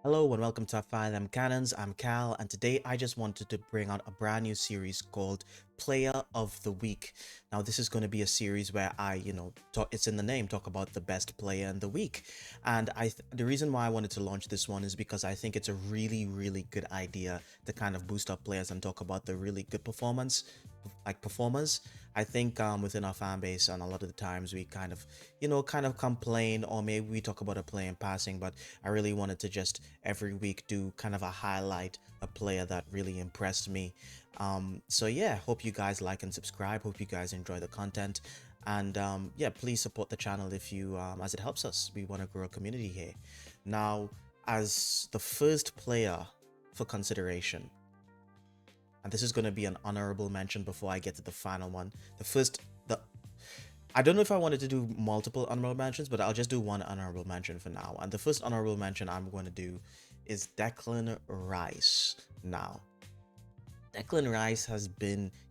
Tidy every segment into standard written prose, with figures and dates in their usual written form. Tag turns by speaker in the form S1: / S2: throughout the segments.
S1: Hello and welcome to Find Them Cannons. I'm Cal, and today I just wanted to bring out a brand new series called Player of the Week. Now, this is going to be a series where it's in the name, talk about the best player in the week. And the reason why I wanted to launch this one is because I think it's a really good idea to kind of boost up players and talk about the really good performers. I think within our fan base, and a lot of the times we kind of complain, or maybe we talk about a player in passing, but I really wanted to just every week do kind of a highlight a player that really impressed me. So yeah, hope you guys like and subscribe. Hope you guys enjoy the content, and yeah, please support the channel if you as it helps us. We want to grow a community here. Now, as the first player for consideration, and this is going to be an honorable mention before I get to the final one. The I don't know if I wanted to do multiple honorable mentions, but I'll just do one honorable mention for now. And the first honorable mention I'm going to do is Declan Rice. Now, Declan Rice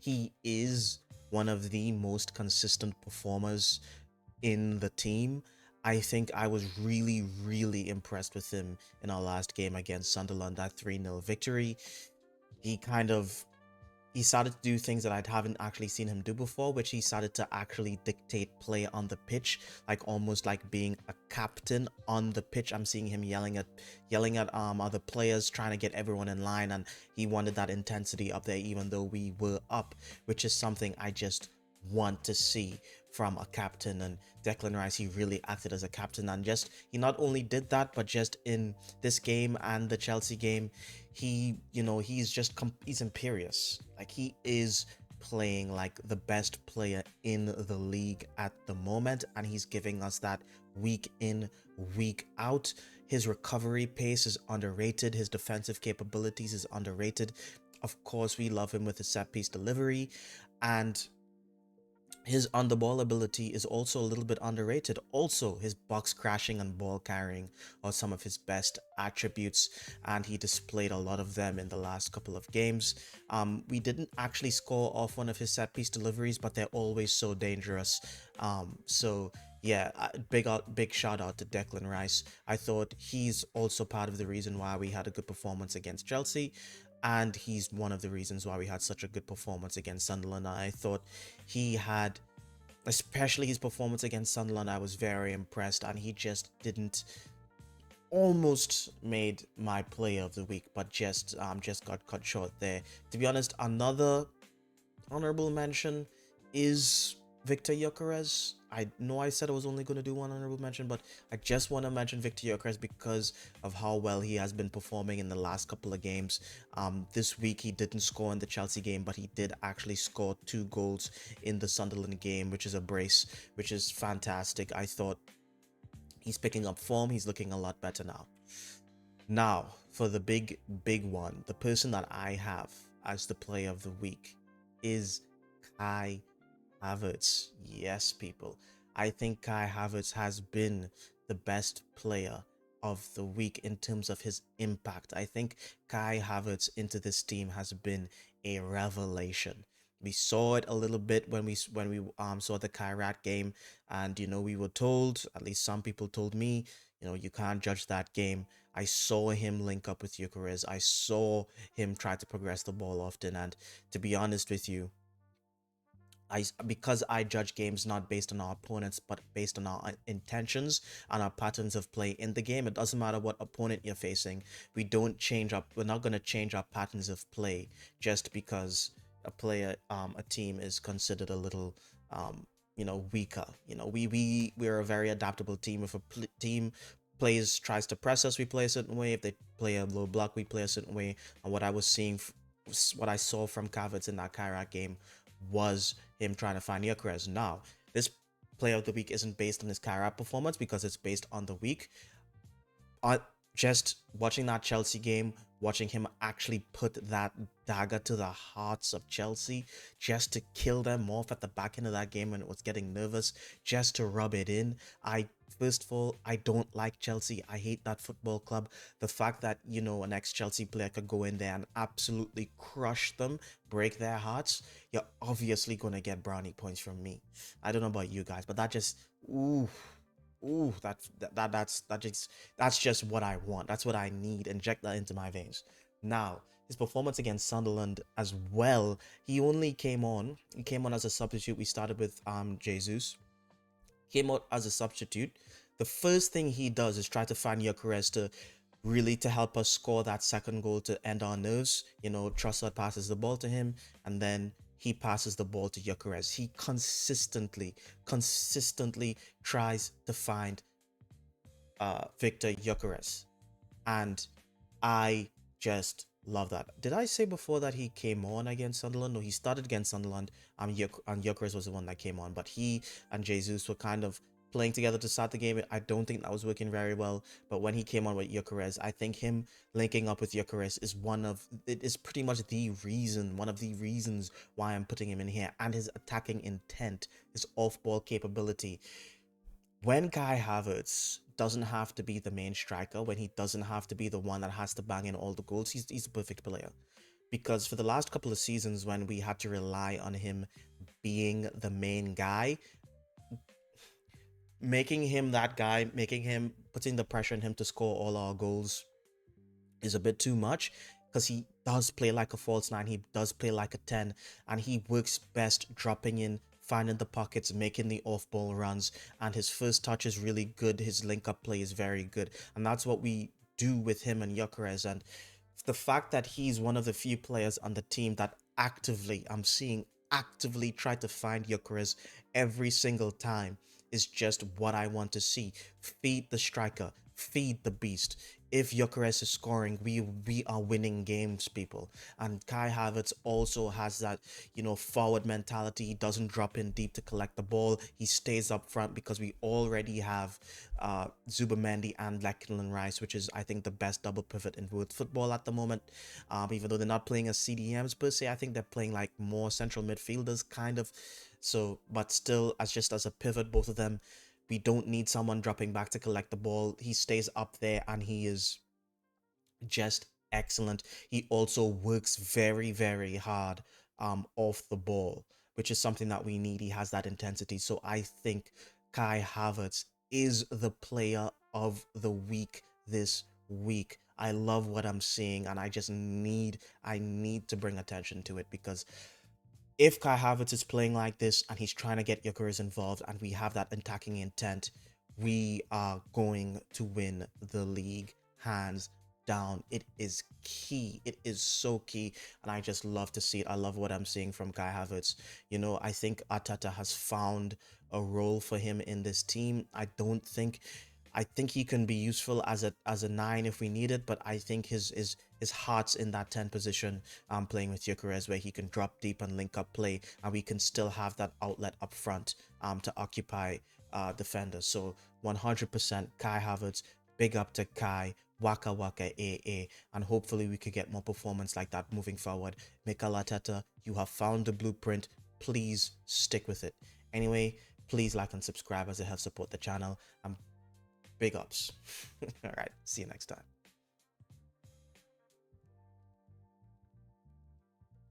S1: he is one of the most consistent performers in the team. I think I was really impressed with him in our last game against Sunderland, that 3-0 victory. He kind of he started to do things that I haven't actually seen him do before, which he started to actually dictate play on the pitch, like almost like being a captain on the pitch. I'm seeing him yelling at other players, trying to get everyone in line, and he wanted that intensity up there even though we were up, which is something I just want to see from a captain. And Declan Rice, he really acted as a captain, and just he not only did that, but just in this game and the Chelsea game, he's imperious. Like, he is playing like the best player in the league at the moment, and he's giving us that week in, week out. His recovery pace is underrated, his defensive capabilities is underrated. Of course, we love him with his set piece delivery, and his on the ball ability is also a little bit underrated. Also, his box crashing and ball carrying are some of his best attributes, and he displayed a lot of them in the last couple of games. We didn't actually score off one of his set piece deliveries, but they're always so dangerous. So yeah, big shout out to Declan Rice. I thought he's also part of the reason why we had a good performance against Chelsea, and he's one of the reasons why we had such a good performance against Sunderland. I thought he had, especially his performance against Sunderland, I was very impressed, and he just didn't almost made my player of the week, but just got cut short there. To be honest, another honorable mention is Victor Gyökeres. I know I said I was only going to do one honorable mention, but I just want to mention Victor Gyökeres because of how well he has been performing in the last couple of games. This week he didn't score in the Chelsea game, but he did actually score 2 goals in the Sunderland game, which is a brace, which is fantastic. I thought he's picking up form. He's looking a lot better now. Now, for the big one, the person that I have as the player of the week is Kai Havertz. Yes, people. I think Kai Havertz has been the best player of the week in terms of his impact. I think Kai Havertz into this team has been a revelation. We saw it a little bit when we saw the Kairat game, and we were told, at least some people told me, you can't judge that game. I saw him link up with Gyökeres. I saw him try to progress the ball often, and to be honest with you, because I judge games not based on our opponents but based on our intentions and our patterns of play in the game. It doesn't matter what opponent you're facing. We're not going to change our patterns of play just because a team is considered a little weaker. We're a very adaptable team. If team tries to press us, we play a certain way. If they play a low block, we play a certain way. And what I saw from Kavitz in that Kairat game was him trying to find Gyökeres. Now, this player of the week isn't based on his Kairat performance because it's based on the week. Just watching that Chelsea game, watching him actually put that dagger to the hearts of Chelsea just to kill them off at the back end of that game when it was getting nervous, just to rub it in. First of all, I don't like Chelsea. I hate that football club. The fact that, an ex-Chelsea player could go in there and absolutely crush them, break their hearts, you're obviously going to get brownie points from me. I don't know about you guys, but that just, ooh, ooh, that's just what I want. That's what I need. Inject that into my veins. Now, his performance against Sunderland as well. He came on as a substitute. We started with Jesus. Came out as a substitute. The first thing he does is try to find Gyökeres to help us score that second goal to end our nerves. You know, Trossard passes the ball to him, and then he passes the ball to Gyökeres. He consistently tries to find Victor Gyökeres, and I just love that. Did I say before that he came on against Sunderland? No, he started against Sunderland. And Gyökeres was the one that came on, but he and Jesus were kind of playing together to start the game. I don't think that was working very well. But when he came on with Gyökeres, I think him linking up with Gyökeres is pretty much one of the reasons why I'm putting him in here. And his attacking intent, his off-ball capability. When Kai Havertz doesn't have to be the main striker, when he doesn't have to be the one that has to bang in all the goals, he's a perfect player. Because for the last couple of seasons, when we had to rely on him being the main guy, making him that guy, putting the pressure on him to score all our goals is a bit too much, because he does play like a false nine, he does play like a 10, and he works best dropping in, finding the pockets, making the off-ball runs, and his first touch is really good, his link-up play is very good, and that's what we do with him and Gyökeres. And the fact that he's one of the few players on the team that I'm seeing actively try to find Gyökeres every single time is just what I want to see. Feed the striker, feed the beast. If Gyökeres is scoring, we are winning games, people. And Kai Havertz also has that, forward mentality. He doesn't drop in deep to collect the ball. He stays up front because we already have Zubamendi and Declan Rice, which is, I think, the best double pivot in world football at the moment. Even though they're not playing as CDMs per se, I think they're playing like more central midfielders, kind of. So, but still, as a pivot, both of them, we don't need someone dropping back to collect the ball. He stays up there and he is just excellent. He also works very, very hard off the ball, which is something that we need. He has that intensity. So I think Kai Havertz is the player of the week this week. I love what I'm seeing, and I need to bring attention to it, because if Kai Havertz is playing like this and he's trying to get Gyökeres involved and we have that attacking intent, we are going to win the league hands down. It is key. It is so key, and I just love to see it. I love what I'm seeing from Kai Havertz. I think Arteta has found a role for him in this team. I think he can be useful as a 9 if we need it, but I think his heart's in that 10 position, playing with Gyökeres, where he can drop deep and link up play, and we can still have that outlet up front to occupy defenders. So 100% Kai Havertz, big up to Kai, waka waka AA, and hopefully we could get more performance like that moving forward. Mikel Arteta, you have found the blueprint. Please stick with it. Anyway, please like and subscribe as it helps support the channel. Big ups. All right. See you next time.